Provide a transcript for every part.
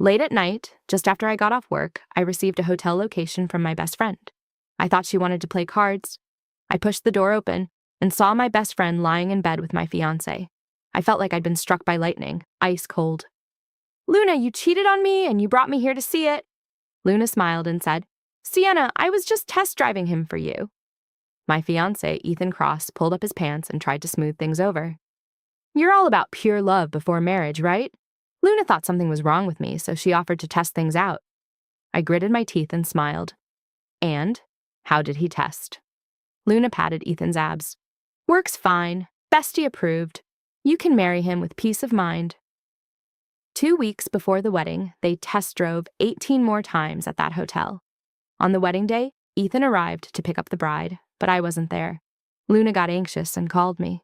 Late at night, just after I got off work, I received a hotel location from my best friend. I thought she wanted to play cards. I pushed the door open and saw my best friend lying in bed with my fiancé. I felt like I'd been struck by lightning, ice cold. "Luna, you cheated on me and you brought me here to see it." Luna smiled and said, "Sienna, I was just test driving him for you." My fiancé, Ethan Cross, pulled up his pants and tried to smooth things over. "You're all about pure love before marriage, right?" Luna thought something was wrong with me, so she offered to test things out. I gritted my teeth and smiled. "And? How did he test?" Luna patted Ethan's abs. "Works fine. Bestie approved. You can marry him with peace of mind." 2 weeks before the wedding, they test drove 18 more times at that hotel. On the wedding day, Ethan arrived to pick up the bride, but I wasn't there. Luna got anxious and called me.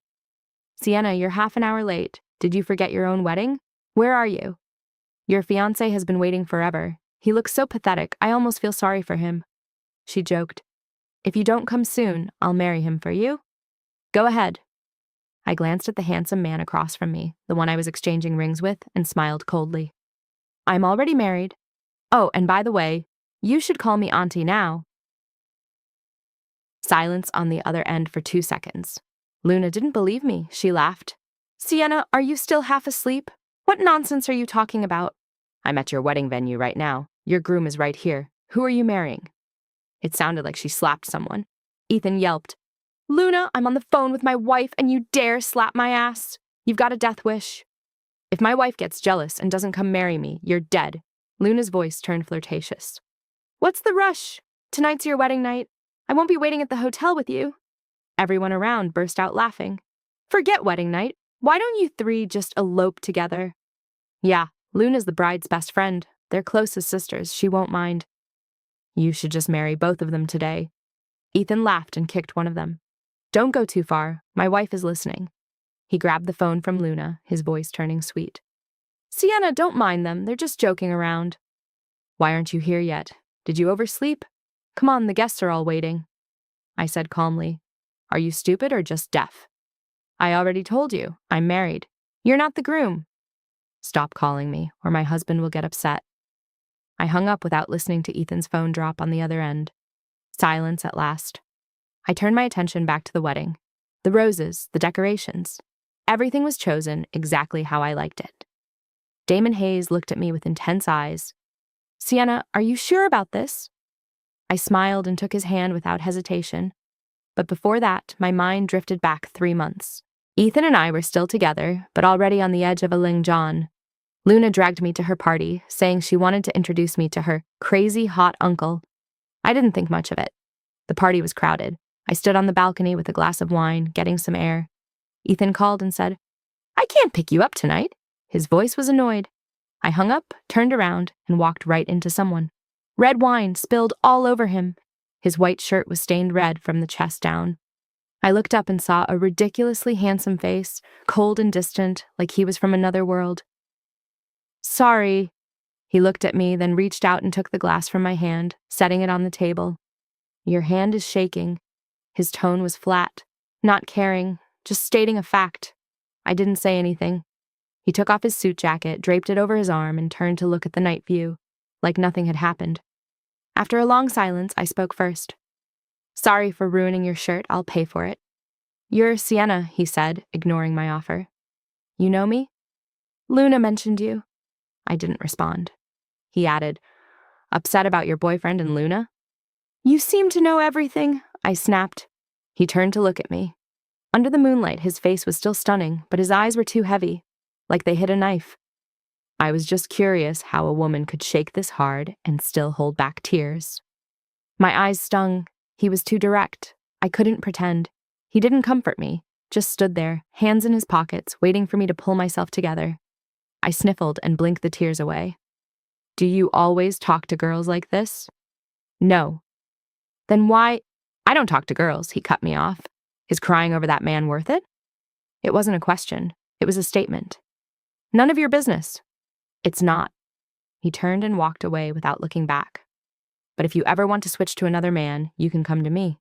"Sienna, you're half an hour late. Did you forget your own wedding? Where are you?" "Your fiancé has been waiting forever. He looks so pathetic, I almost feel sorry for him." She joked. "If you don't come soon, I'll marry him for you." "Go ahead." I glanced at the handsome man across from me, the one I was exchanging rings with, and smiled coldly. "I'm already married. Oh, and by the way, you should call me Auntie now." Silence on the other end for 2 seconds. Luna didn't believe me. She laughed. "Sienna, are you still half asleep? What nonsense are you talking about?" "I'm at your wedding venue right now. Your groom is right here. Who are you marrying?" It sounded like she slapped someone. Ethan yelped, "Luna, I'm on the phone with my wife and you dare slap my ass? You've got a death wish." "If my wife gets jealous and doesn't come marry me, you're dead." Luna's voice turned flirtatious. "What's the rush? Tonight's your wedding night. I won't be waiting at the hotel with you." Everyone around burst out laughing. "Forget wedding night. Why don't you three just elope together?" "Yeah, Luna's the bride's best friend. They're close as sisters. She won't mind." "You should just marry both of them today." Ethan laughed and kicked one of them. "Don't go too far. My wife is listening." He grabbed the phone from Luna, his voice turning sweet. "Sienna, don't mind them. They're just joking around." "Why aren't you here yet? Did you oversleep? Come on, the guests are all waiting." I said calmly, "Are you stupid or just deaf?" "I already told you. I'm married. You're not the groom." "Stop calling me, or my husband will get upset." I hung up without listening to Ethan's phone drop on the other end. Silence at last. I turned my attention back to the wedding. The roses, the decorations. Everything was chosen exactly how I liked it. Damon Hayes looked at me with intense eyes. "Sienna, are you sure about this?" I smiled and took his hand without hesitation. But before that, my mind drifted back 3 months. Ethan and I were still together, but already on the edge of a Ling John. Luna dragged me to her party, saying she wanted to introduce me to her crazy hot uncle. I didn't think much of it. The party was crowded. I stood on the balcony with a glass of wine, getting some air. Ethan called and said, "I can't pick you up tonight." His voice was annoyed. I hung up, turned around, and walked right into someone. Red wine spilled all over him. His white shirt was stained red from the chest down. I looked up and saw a ridiculously handsome face, cold and distant, like he was from another world. "Sorry." He looked at me, then reached out and took the glass from my hand, setting it on the table. "Your hand is shaking." His tone was flat, not caring, just stating a fact. I didn't say anything. He took off his suit jacket, draped it over his arm, and turned to look at the night view, like nothing had happened. After a long silence, I spoke first. "Sorry for ruining your shirt. I'll pay for it." "You're Sienna," he said, ignoring my offer. "You know me?" "Luna mentioned you." I didn't respond. He added, "Upset about your boyfriend and Luna?" "You seem to know everything," I snapped. He turned to look at me. Under the moonlight, his face was still stunning, but his eyes were too heavy, like they hit a knife. I was just curious how a woman could shake this hard and still hold back tears. My eyes stung. He was too direct. I couldn't pretend. He didn't comfort me, just stood there, hands in his pockets, waiting for me to pull myself together. I sniffled and blinked the tears away. "Do you always talk to girls like this?" "No." "Then why—" "I don't talk to girls," he cut me off. "Is crying over that man worth it?" It wasn't a question. It was a statement. "None of your business." "It's not." He turned and walked away without looking back. "But if you ever want to switch to another man, you can come to me."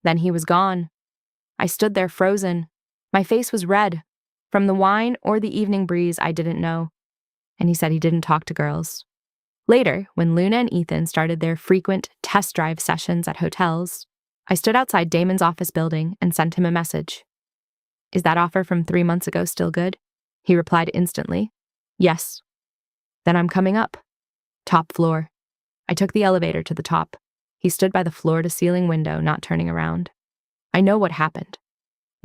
Then he was gone. I stood there frozen. My face was red. From the wine or the evening breeze, I didn't know. and he said he didn't talk to girls. Later, when Luna and Ethan started their frequent test drive sessions at hotels, I stood outside Damon's office building and sent him a message. "Is that offer from 3 months ago still good?" He replied instantly, "Yes." "Then I'm coming up." Top floor. I took the elevator to the top. He stood by the floor-to-ceiling window, not turning around. "I know what happened."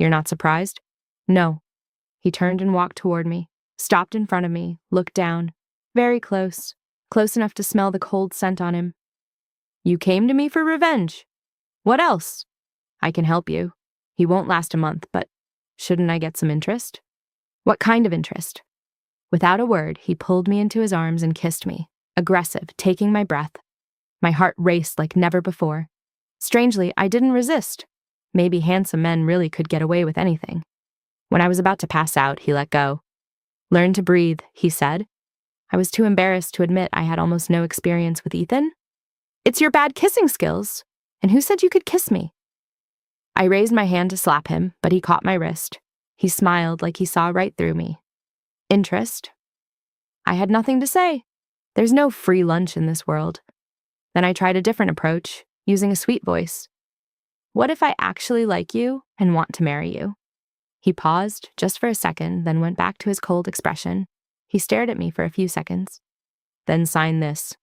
"You're not surprised?" "No." He turned and walked toward me, stopped in front of me, looked down, very close, close enough to smell the cold scent on him. "You came to me for revenge. What else?" "I can help you. He won't last a month, but shouldn't I get some interest?" "What kind of interest?" Without a word, he pulled me into his arms and kissed me, aggressive, taking my breath. My heart raced like never before. Strangely, I didn't resist. Maybe handsome men really could get away with anything. When I was about to pass out, he let go. "Learn to breathe," he said. I was too embarrassed to admit I had almost no experience with Ethan. "It's your bad kissing skills. And who said you could kiss me?" I raised my hand to slap him, but he caught my wrist. He smiled like he saw right through me. "Interest?" I had nothing to say. There's no free lunch in this world. Then I tried a different approach, using a sweet voice. "What if I actually like you and want to marry you?" He paused just for a second, then went back to his cold expression. He stared at me for a few seconds. "Then sign this."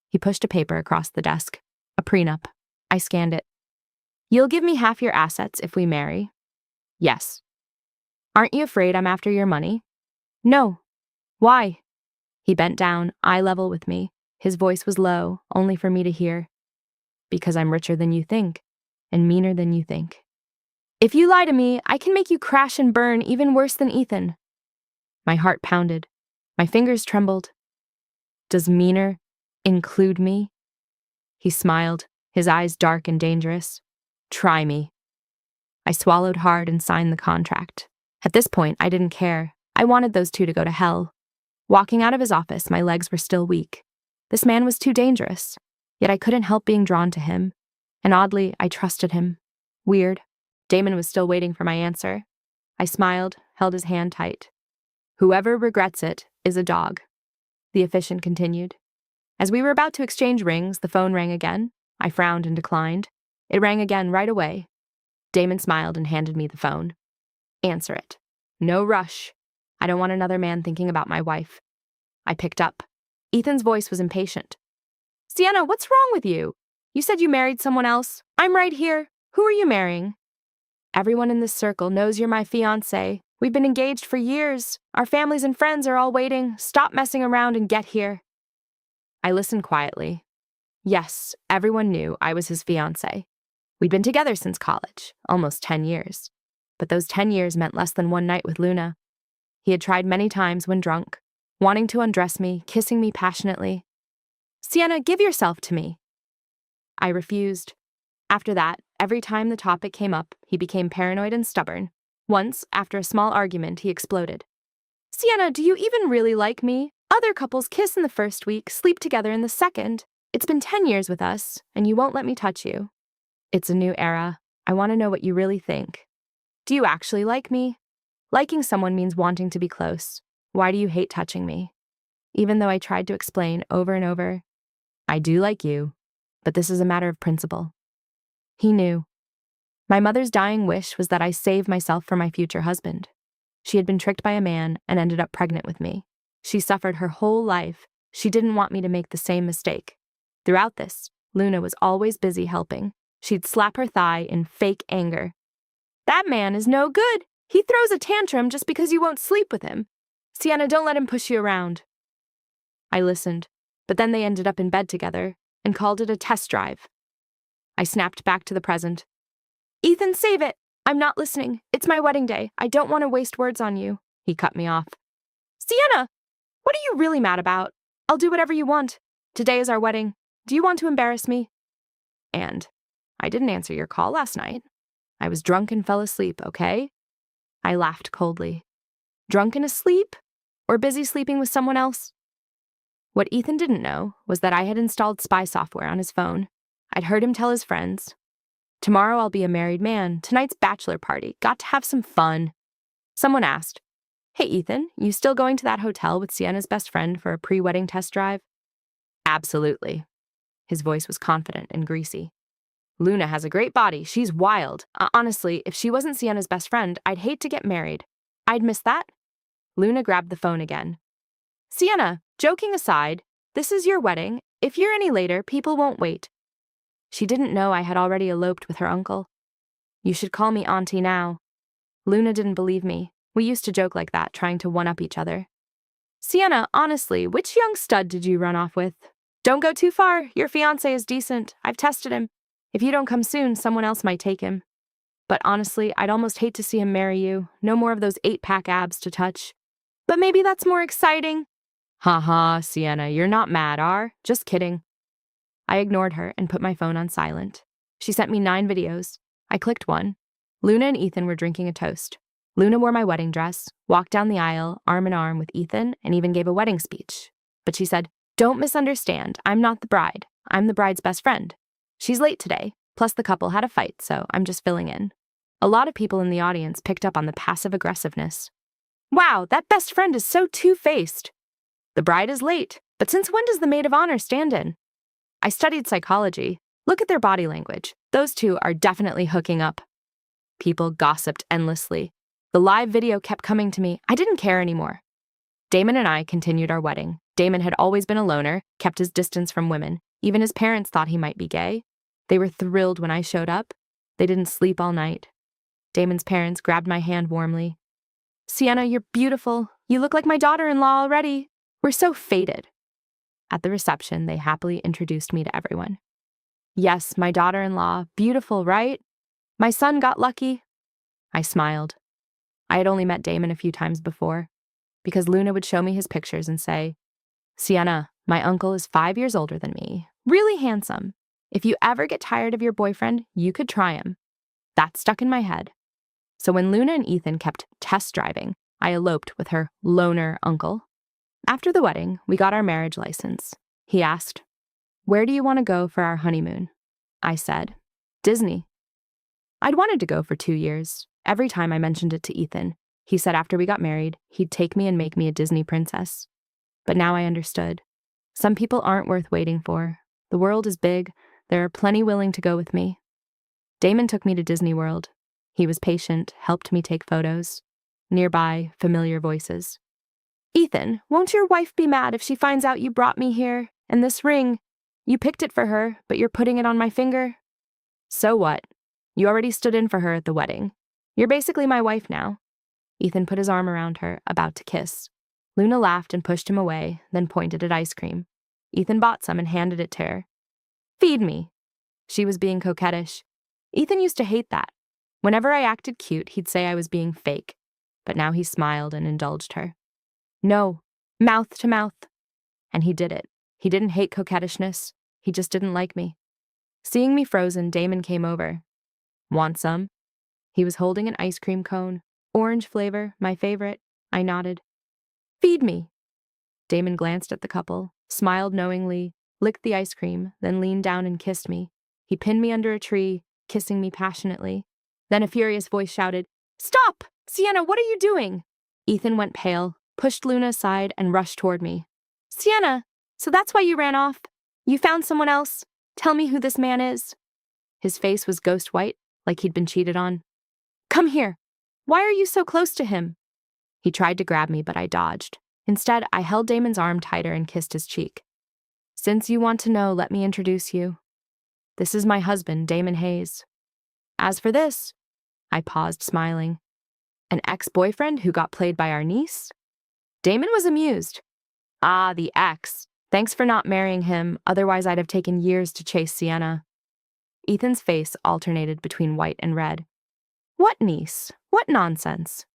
He pushed a paper across the desk. A prenup. I scanned it. "You'll give me half your assets if we marry?" "Yes." "Aren't you afraid I'm after your money?" "No." "Why?" He bent down, eye level with me. His voice was low, only for me to hear. "Because I'm richer than you think, and meaner than you think." "If you lie to me, I can make you crash and burn even worse than Ethan." My heart pounded. My fingers trembled. "Does meaner include me?" He smiled, his eyes dark and dangerous. "Try me." I swallowed hard and signed the contract. At this point, I didn't care. I wanted those two to go to hell. Walking out of his office, my legs were still weak. This man was too dangerous. Yet I couldn't help being drawn to him. And oddly, I trusted him. Weird. Damon was still waiting for my answer. I smiled, held his hand tight. "Whoever regrets it is a dog," the officiant continued. As we were about to exchange rings, the phone rang again. I frowned and declined. It rang again right away. Damon smiled and handed me the phone. "Answer it. No rush. I don't want another man thinking about my wife." I picked up. Ethan's voice was impatient. "Sienna, what's wrong with you? You said you married someone else. I'm right here. Who are you marrying?" "Everyone in this circle knows you're my fiancé. We've been engaged for years. Our families and friends are all waiting. Stop messing around and get here." I listened quietly. Yes, everyone knew I was his fiancé. We'd been together since college, almost 10 years. But those 10 years meant less than one night with Luna. He had tried many times when drunk, wanting to undress me, kissing me passionately. "Sienna, give yourself to me." I refused. After that, every time the topic came up, he became paranoid and stubborn. Once, after a small argument, he exploded. "Sienna, do you even really like me? Other couples kiss in the first week, sleep together in the second. It's been 10 years with us, and you won't let me touch you." "It's a new era. I want to know what you really think. Do you actually like me? Liking someone means wanting to be close. Why do you hate touching me?" Even though I tried to explain over and over, "I do like you, but this is a matter of principle." He knew. My mother's dying wish was that I save myself for my future husband. She had been tricked by a man and ended up pregnant with me. She suffered her whole life. She didn't want me to make the same mistake. Throughout this, Luna was always busy helping. She'd slap her thigh in fake anger. "That man is no good. He throws a tantrum just because you won't sleep with him. Sienna, don't let him push you around." I listened, but then they ended up in bed together and called it a test drive. I snapped back to the present. "Ethan, save it. I'm not listening. It's my wedding day. I don't want to waste words on you." He cut me off. "Sienna, what are you really mad about? I'll do whatever you want. Today is our wedding. Do you want to embarrass me?" And I didn't answer your call last night. I was drunk and fell asleep, okay? I laughed coldly. Drunk and asleep? Or busy sleeping with someone else? What Ethan didn't know was that I had installed spy software on his phone. I'd heard him tell his friends, "Tomorrow I'll be a married man. Tonight's bachelor party. Got to have some fun." Someone asked, Hey, Ethan, you still going to that hotel with Sienna's best friend for a pre-wedding test drive? Absolutely. His voice was confident and greasy. Luna has a great body. She's wild. Honestly, if she wasn't Sienna's best friend, I'd hate to get married. I'd miss that. Luna grabbed the phone again. Sienna, joking aside, this is your wedding. If you're any later, people won't wait. She didn't know I had already eloped with her uncle. You should call me Auntie now. Luna didn't believe me. We used to joke like that, trying to one-up each other. Sienna, honestly, which young stud did you run off with? Don't go too far. Your fiancé is decent. I've tested him. If you don't come soon, someone else might take him. But honestly, I'd almost hate to see him marry you. No more of those 8-pack abs to touch. But maybe that's more exciting. Ha ha, Sienna, you're not mad, are? Just kidding. I ignored her and put my phone on silent. She sent me 9 videos. I clicked one. Luna and Ethan were drinking a toast. Luna wore my wedding dress, walked down the aisle, arm in arm with Ethan, and even gave a wedding speech. But she said, "Don't misunderstand, I'm not the bride. I'm the bride's best friend. She's late today, plus the couple had a fight, so I'm just filling in." A lot of people in the audience picked up on the passive aggressiveness. Wow, that best friend is so two-faced. The bride is late, but since when does the maid of honor stand in? I studied psychology. Look at their body language. Those two are definitely hooking up. People gossiped endlessly. The live video kept coming to me. I didn't care anymore. Damon and I continued our wedding. Damon had always been a loner, kept his distance from women. Even his parents thought he might be gay. They were thrilled when I showed up. They didn't sleep all night. Damon's parents grabbed my hand warmly. Sienna, you're beautiful. You look like my daughter-in-law already. We're so fated. At the reception, they happily introduced me to everyone. Yes, my daughter-in-law. Beautiful, right? My son got lucky. I smiled. I had only met Damon a few times before, because Luna would show me his pictures and say, Sienna, my uncle is 5 years older than me. Really handsome. If you ever get tired of your boyfriend, you could try him. That stuck in my head. So when Luna and Ethan kept test driving, I eloped with her loner uncle. After the wedding, we got our marriage license. He asked, "Where do you want to go for our honeymoon?" I said, "Disney." I'd wanted to go for 2 years. Every time I mentioned it to Ethan, he said after we got married, he'd take me and make me a Disney princess. But now I understood. Some people aren't worth waiting for. The world is big. There are plenty willing to go with me. Damon took me to Disney World. He was patient, helped me take photos. Nearby, familiar voices. Ethan, won't your wife be mad if she finds out you brought me here? And this ring, you picked it for her, but you're putting it on my finger? So what? You already stood in for her at the wedding. You're basically my wife now. Ethan put his arm around her, about to kiss. Luna laughed and pushed him away, then pointed at ice cream. Ethan bought some and handed it to her. Feed me. She was being coquettish. Ethan used to hate that. Whenever I acted cute, he'd say I was being fake. But now he smiled and indulged her. No, mouth to mouth. And he did it. He didn't hate coquettishness. He just didn't like me. Seeing me frozen, Damon came over. Want some? He was holding an ice cream cone. Orange flavor, my favorite. I nodded. Feed me. Damon glanced at the couple, smiled knowingly, licked the ice cream, then leaned down and kissed me. He pinned me under a tree, kissing me passionately. Then a furious voice shouted, "Stop! Sienna, what are you doing?" Ethan went pale, pushed Luna aside, and rushed toward me. Sienna, so that's why you ran off? You found someone else? Tell me who this man is. His face was ghost white, like he'd been cheated on. Come here. Why are you so close to him? He tried to grab me, but I dodged. Instead, I held Damon's arm tighter and kissed his cheek. Since you want to know, let me introduce you. This is my husband, Damon Hayes. As for this, I paused, smiling. An ex-boyfriend who got played by our niece? Damon was amused. Ah, the ex. Thanks for not marrying him, otherwise I'd have taken years to chase Sienna. Ethan's face alternated between white and red. What niece? What nonsense?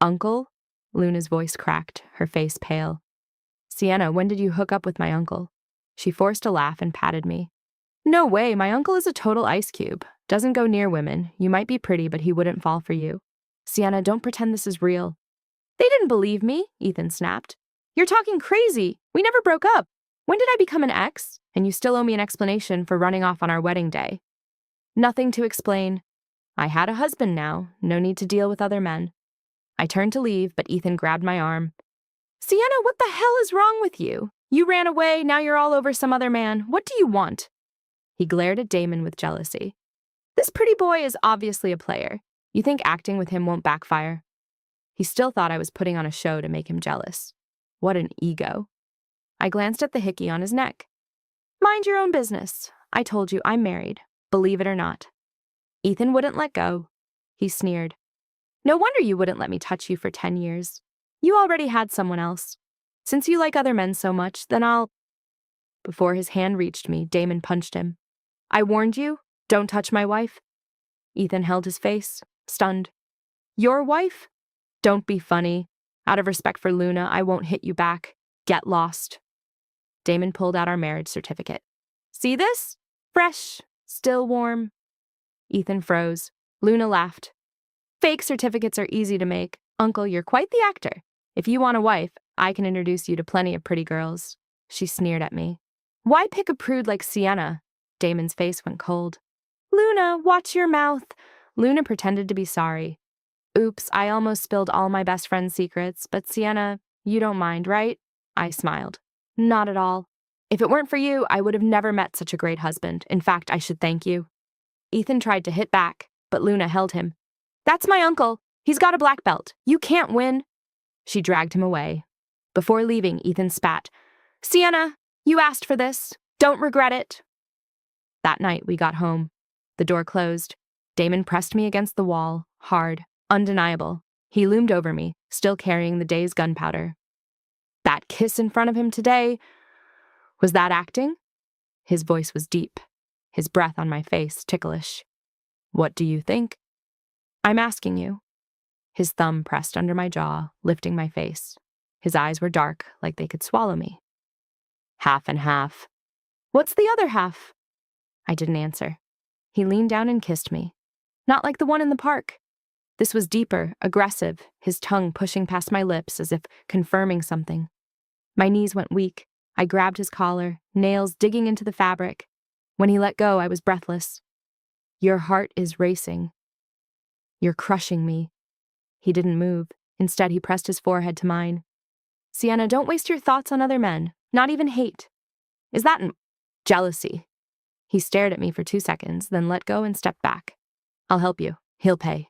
Uncle? Luna's voice cracked, her face pale. Sienna, when did you hook up with my uncle? She forced a laugh and patted me. No way, my uncle is a total ice cube. Doesn't go near women. You might be pretty, but he wouldn't fall for you. Sienna, don't pretend this is real. They didn't believe me, Ethan snapped. You're talking crazy. We never broke up. When did I become an ex? And you still owe me an explanation for running off on our wedding day. Nothing to explain. I had a husband now. No need to deal with other men. I turned to leave, but Ethan grabbed my arm. Sienna, what the hell is wrong with you? You ran away, now you're all over some other man. What do you want? He glared at Damon with jealousy. This pretty boy is obviously a player. You think acting with him won't backfire? He still thought I was putting on a show to make him jealous. What an ego. I glanced at the hickey on his neck. Mind your own business. I told you I'm married, believe it or not. Ethan wouldn't let go. He sneered. No wonder you wouldn't let me touch you for 10 years. You already had someone else. Since you like other men so much, then I'll... Before his hand reached me, Damon punched him. I warned you, don't touch my wife. Ethan held his face, stunned. Your wife? Don't be funny. Out of respect for Luna, I won't hit you back. Get lost. Damon pulled out our marriage certificate. See this? Fresh, still warm. Ethan froze. Luna laughed. Fake certificates are easy to make. Uncle, you're quite the actor. If you want a wife, I can introduce you to plenty of pretty girls. She sneered at me. Why pick a prude like Sienna? Damon's face went cold. Luna, watch your mouth. Luna pretended to be sorry. Oops, I almost spilled all my best friend's secrets, but Sienna, you don't mind, right? I smiled. Not at all. If it weren't for you, I would have never met such a great husband. In fact, I should thank you. Ethan tried to hit back, but Luna held him. That's my uncle. He's got a black belt. You can't win. She dragged him away. Before leaving, Ethan spat. Sienna, you asked for this. Don't regret it. That night, we got home. The door closed. Damon pressed me against the wall, hard, undeniable. He loomed over me, still carrying the day's gunpowder. That kiss in front of him today, was that acting? His voice was deep, his breath on my face ticklish. What do you think? I'm asking you. His thumb pressed under my jaw, lifting my face. His eyes were dark, like they could swallow me. Half and half. What's the other half? I didn't answer. He leaned down and kissed me. Not like the one in the park. This was deeper, aggressive, his tongue pushing past my lips as if confirming something. My knees went weak. I grabbed his collar, nails digging into the fabric. When he let go, I was breathless. Your heart is racing. You're crushing me. He didn't move. Instead, he pressed his forehead to mine. Sienna, don't waste your thoughts on other men, not even hate. Is that jealousy? He stared at me for 2 seconds, then let go and stepped back. I'll help you. He'll pay.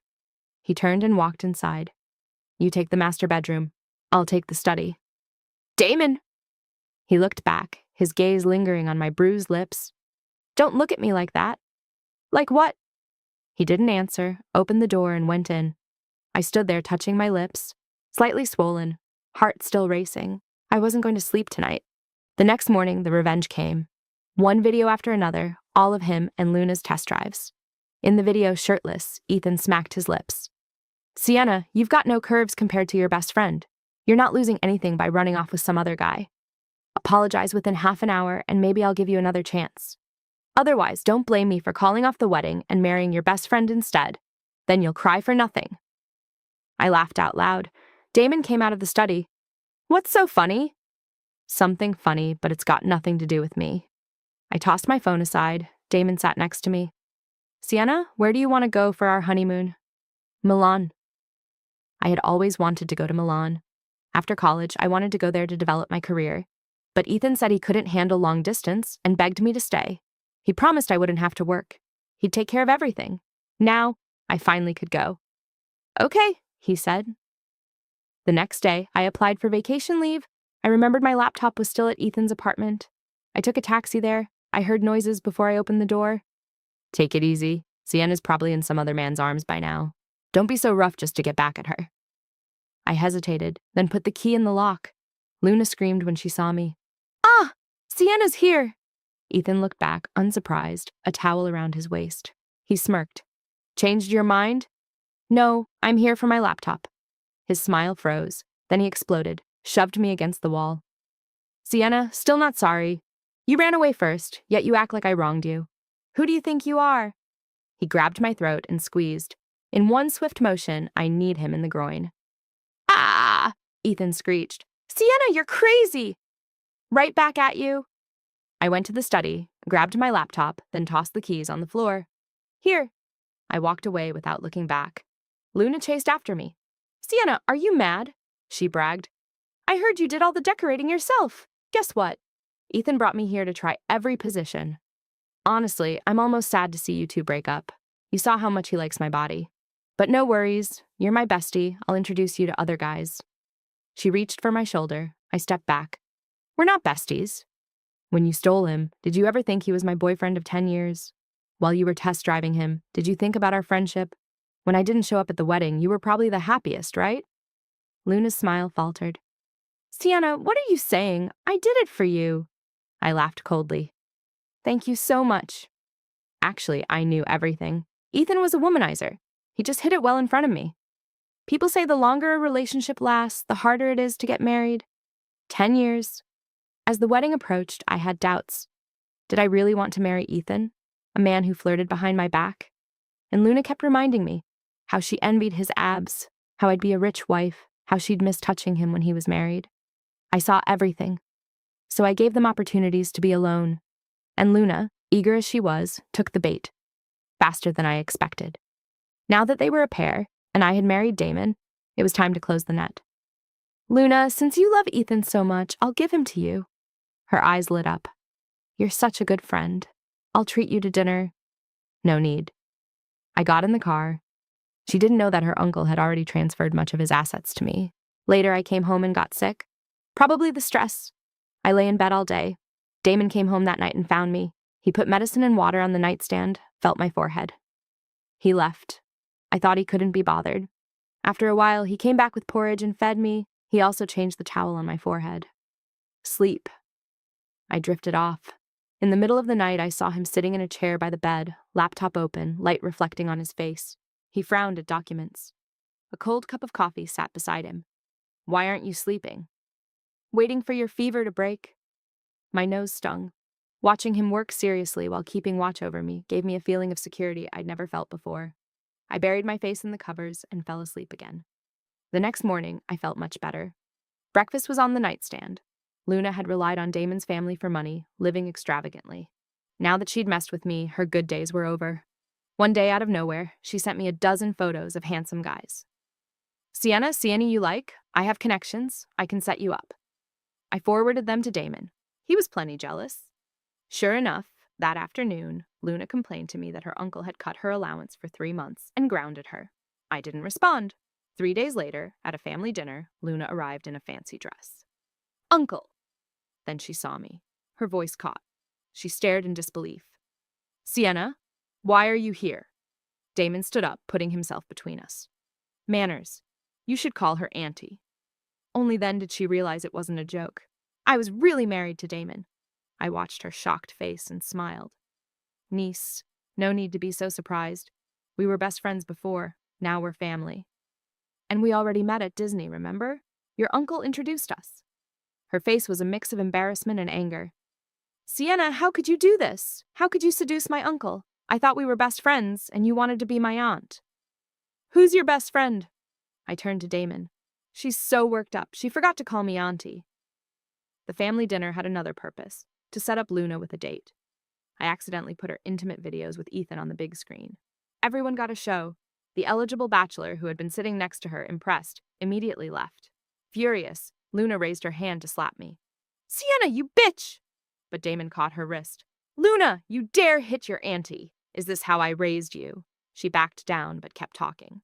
He turned and walked inside. You take the master bedroom. I'll take the study. Damon! He looked back, his gaze lingering on my bruised lips. Don't look at me like that. Like what? He didn't answer, opened the door, and went in. I stood there touching my lips, slightly swollen, heart still racing. I wasn't going to sleep tonight. The next morning, the revenge came. One video after another, all of him and Luna's test drives. In the video, shirtless, Ethan smacked his lips. Sienna, you've got no curves compared to your best friend. You're not losing anything by running off with some other guy. Apologize within half an hour, and maybe I'll give you another chance. Otherwise, don't blame me for calling off the wedding and marrying your best friend instead. Then you'll cry for nothing. I laughed out loud. Damon came out of the study. What's so funny? Something funny, but it's got nothing to do with me. I tossed my phone aside. Damon sat next to me. Sienna, where do you want to go for our honeymoon? Milan. I had always wanted to go to Milan. After college, I wanted to go there to develop my career. But Ethan said he couldn't handle long distance and begged me to stay. He promised I wouldn't have to work. He'd take care of everything. Now, I finally could go. Okay, he said. The next day, I applied for vacation leave. I remembered my laptop was still at Ethan's apartment. I took a taxi there. I heard noises before I opened the door. Take it easy. Sienna's probably in some other man's arms by now. Don't be so rough just to get back at her. I hesitated, then put the key in the lock. Luna screamed when she saw me. Ah! Sienna's here! Ethan looked back, unsurprised, a towel around his waist. He smirked. Changed your mind? No, I'm here for my laptop. His smile froze. Then he exploded, shoved me against the wall. Sienna, still not sorry. You ran away first, yet you act like I wronged you. Who do you think you are? He grabbed my throat and squeezed. In one swift motion, I kneed him in the groin. Ah! Ethan screeched. Sienna, you're crazy! Right back at you. I went to the study, grabbed my laptop, then tossed the keys on the floor. Here. I walked away without looking back. Luna chased after me. Sienna, are you mad? She bragged. I heard you did all the decorating yourself. Guess what? Ethan brought me here to try every position. Honestly, I'm almost sad to see you two break up. You saw how much he likes my body. But no worries, you're my bestie. I'll introduce you to other guys. She reached for my shoulder. I stepped back. We're not besties. When you stole him, did you ever think he was my boyfriend of 10 years? While you were test driving him, did you think about our friendship? When I didn't show up at the wedding, you were probably the happiest, right? Luna's smile faltered. Sienna, what are you saying? I did it for you. I laughed coldly. Thank you so much. Actually, I knew everything. Ethan was a womanizer. He just hid it well in front of me. People say the longer a relationship lasts, the harder it is to get married. 10 years. As the wedding approached, I had doubts. Did I really want to marry Ethan, a man who flirted behind my back? And Luna kept reminding me how she envied his abs, how I'd be a rich wife, how she'd miss touching him when he was married. I saw everything. So I gave them opportunities to be alone. And Luna, eager as she was, took the bait. Faster than I expected. Now that they were a pair, and I had married Damon, it was time to close the net. Luna, since you love Ethan so much, I'll give him to you. Her eyes lit up. You're such a good friend. I'll treat you to dinner. No need. I got in the car. She didn't know that her uncle had already transferred much of his assets to me. Later, I came home and got sick. Probably the stress. I lay in bed all day. Damon came home that night and found me. He put medicine and water on the nightstand, felt my forehead. He left. I thought he couldn't be bothered. After a while, he came back with porridge and fed me. He also changed the towel on my forehead. Sleep. I drifted off. In the middle of the night, I saw him sitting in a chair by the bed, laptop open, light reflecting on his face. He frowned at documents. A cold cup of coffee sat beside him. Why aren't you sleeping? Waiting for your fever to break. My nose stung. Watching him work seriously while keeping watch over me gave me a feeling of security I'd never felt before. I buried my face in the covers and fell asleep again. The next morning, I felt much better. Breakfast was on the nightstand. Luna had relied on Damon's family for money, living extravagantly. Now that she'd messed with me, her good days were over. One day, out of nowhere, she sent me a dozen photos of handsome guys. Sienna, see any you like? I have connections. I can set you up. I forwarded them to Damon. He was plenty jealous. Sure enough, that afternoon, Luna complained to me that her uncle had cut her allowance for 3 months and grounded her. I didn't respond. 3 days later, at a family dinner, Luna arrived in a fancy dress. Uncle! Then she saw me. Her voice caught. She stared in disbelief. Sienna, why are you here? Damon stood up, putting himself between us. Manners. You should call her auntie. Only then did she realize it wasn't a joke. I was really married to Damon. I watched her shocked face and smiled. Niece, no need to be so surprised. We were best friends before, now we're family. And we already met at Disney, remember? Your uncle introduced us. Her face was a mix of embarrassment and anger. Sienna, how could you do this? How could you seduce my uncle? I thought we were best friends, and you wanted to be my aunt. Who's your best friend? I turned to Damon. She's so worked up, she forgot to call me auntie. The family dinner had another purpose, to set up Luna with a date. I accidentally put her intimate videos with Ethan on the big screen. Everyone got a show. The eligible bachelor, who had been sitting next to her, impressed, immediately left. Furious, Luna raised her hand to slap me. Sienna, you bitch! But Damon caught her wrist. Luna, you dare hit your auntie. Is this how I raised you? She backed down, but kept talking.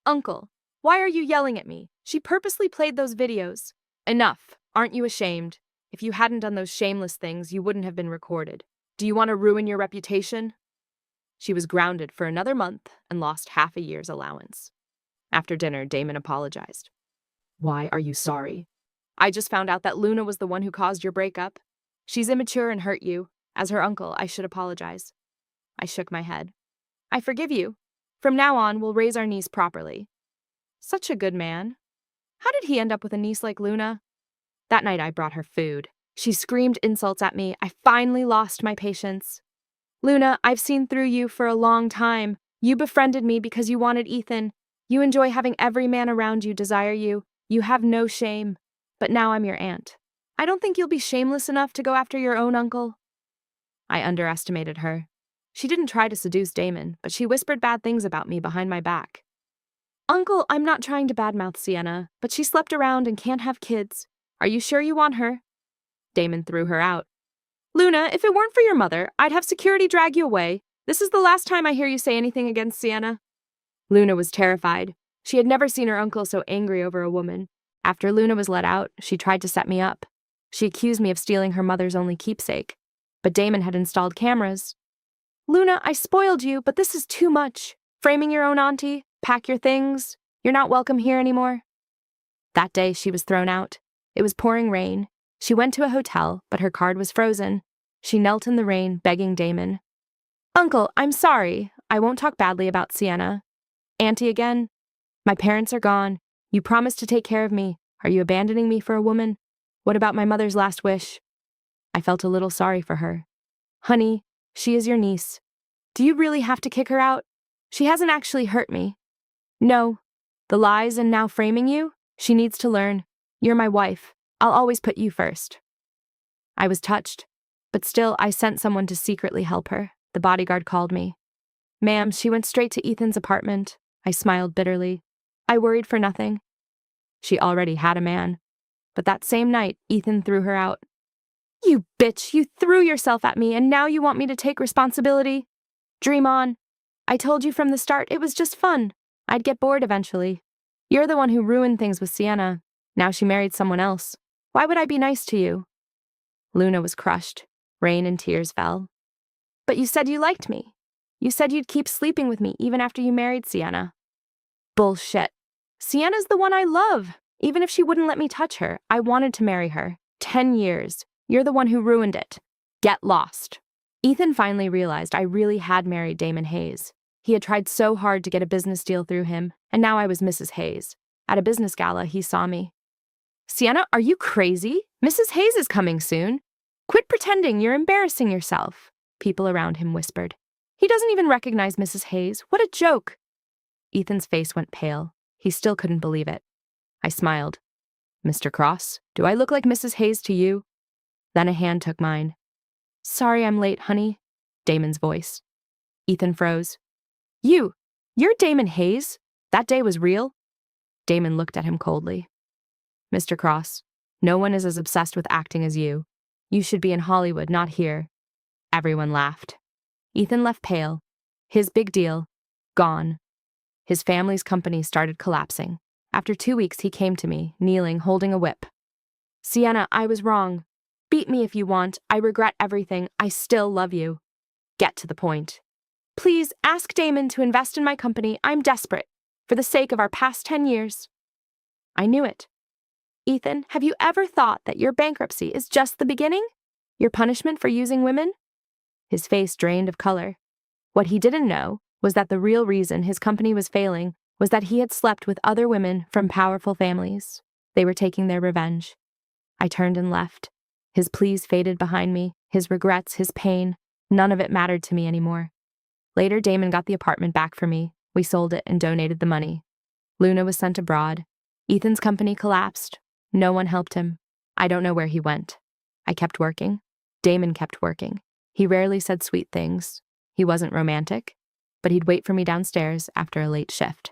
Uncle, why are you yelling at me? She purposely played those videos. Enough. Aren't you ashamed? If you hadn't done those shameless things, you wouldn't have been recorded. Do you want to ruin your reputation? She was grounded for another month and lost half a year's allowance. After dinner, Damon apologized. Why are you sorry? I just found out that Luna was the one who caused your breakup. She's immature and hurt you. As her uncle, I should apologize. I shook my head. I forgive you. From now on, we'll raise our niece properly. Such a good man. How did he end up with a niece like Luna? That night I brought her food. She screamed insults at me. I finally lost my patience. Luna, I've seen through you for a long time. You befriended me because you wanted Ethan. You enjoy having every man around you desire you. You have no shame. But now I'm your aunt. I don't think you'll be shameless enough to go after your own uncle. I underestimated her. She didn't try to seduce Damon, but she whispered bad things about me behind my back. Uncle, I'm not trying to badmouth Sienna, but she slept around and can't have kids. Are you sure you want her? Damon threw her out. Luna, if it weren't for your mother, I'd have security drag you away. This is the last time I hear you say anything against Sienna. Luna was terrified. She had never seen her uncle so angry over a woman. After Luna was let out, she tried to set me up. She accused me of stealing her mother's only keepsake. But Damon had installed cameras. Luna, I spoiled you, but this is too much. Framing your own auntie, pack your things. You're not welcome here anymore. That day, she was thrown out. It was pouring rain. She went to a hotel, but her card was frozen. She knelt in the rain, begging Damon. Uncle, I'm sorry. I won't talk badly about Sienna. Auntie again? My parents are gone. You promised to take care of me. Are you abandoning me for a woman? What about my mother's last wish? I felt a little sorry for her. Honey, she is your niece. Do you really have to kick her out? She hasn't actually hurt me. No. The lies and now framing you? She needs to learn. You're my wife. I'll always put you first. I was touched, but still I sent someone to secretly help her. The bodyguard called me. Ma'am, she went straight to Ethan's apartment. I smiled bitterly. I worried for nothing. She already had a man. But that same night, Ethan threw her out. You bitch, you threw yourself at me and now you want me to take responsibility? Dream on. I told you from the start it was just fun. I'd get bored eventually. You're the one who ruined things with Sienna. Now she married someone else. Why would I be nice to you? Luna was crushed. Rain and tears fell. But you said you liked me. You said you'd keep sleeping with me even after you married Sienna. Bullshit. Sienna's the one I love. Even if she wouldn't let me touch her, I wanted to marry her. 10 years. You're the one who ruined it. Get lost. Ethan finally realized I really had married Damon Hayes. He had tried so hard to get a business deal through him, and now I was Mrs. Hayes. At a business gala, he saw me. Sienna, are you crazy? Mrs. Hayes is coming soon. Quit pretending, you're embarrassing yourself. People around him whispered. He doesn't even recognize Mrs. Hayes. What a joke. Ethan's face went pale. He still couldn't believe it. I smiled. Mr. Cross, do I look like Mrs. Hayes to you? Then a hand took mine. Sorry I'm late, honey. Damon's voice. Ethan froze. You're Damon Hayes? That day was real? Damon looked at him coldly. Mr. Cross, no one is as obsessed with acting as you. You should be in Hollywood, not here. Everyone laughed. Ethan left pale. His big deal, gone. His family's company started collapsing. After 2 weeks, he came to me, kneeling, holding a whip. Sienna, I was wrong. Beat me if you want. I regret everything. I still love you. Get to the point. Please, ask Damon to invest in my company. I'm desperate. For the sake of our past 10 years. I knew it. Ethan, have you ever thought that your bankruptcy is just the beginning? Your punishment for using women? His face drained of color. What he didn't know was that the real reason his company was failing was that he had slept with other women from powerful families. They were taking their revenge. I turned and left. His pleas faded behind me, his regrets, his pain. None of it mattered to me anymore. Later, Damon got the apartment back for me. We sold it and donated the money. Luna was sent abroad. Ethan's company collapsed. No one helped him. I don't know where he went. I kept working. Damon kept working. He rarely said sweet things. He wasn't romantic, but he'd wait for me downstairs after a late shift.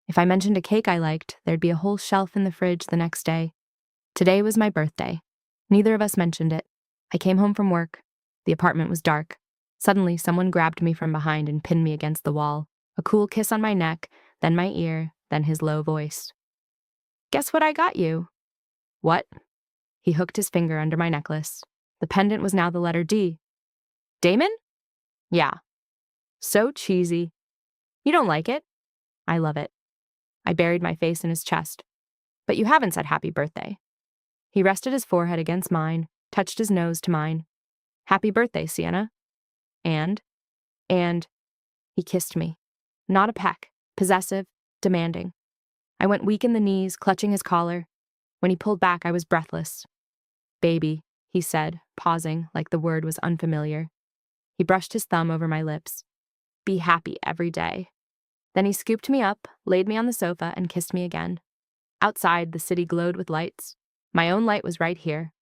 If I mentioned a cake I liked, there'd be a whole shelf in the fridge the next day. Today was my birthday. Neither of us mentioned it. I came home from work. The apartment was dark. Suddenly, someone grabbed me from behind and pinned me against the wall. A cool kiss on my neck, then my ear, then his low voice. Guess what I got you? What? He hooked his finger under my necklace. The pendant was now the letter D. Damon? Yeah. So cheesy. You don't like it? I love it. I buried my face in his chest. But you haven't said happy birthday. He rested his forehead against mine, touched his nose to mine. Happy birthday, Sienna. And he kissed me. Not a peck, possessive, demanding. I went weak in the knees, clutching his collar. When he pulled back, I was breathless. Baby, he said, pausing like the word was unfamiliar. He brushed his thumb over my lips. Be happy every day. Then he scooped me up, laid me on the sofa, and kissed me again. Outside, the city glowed with lights. My own light was right here.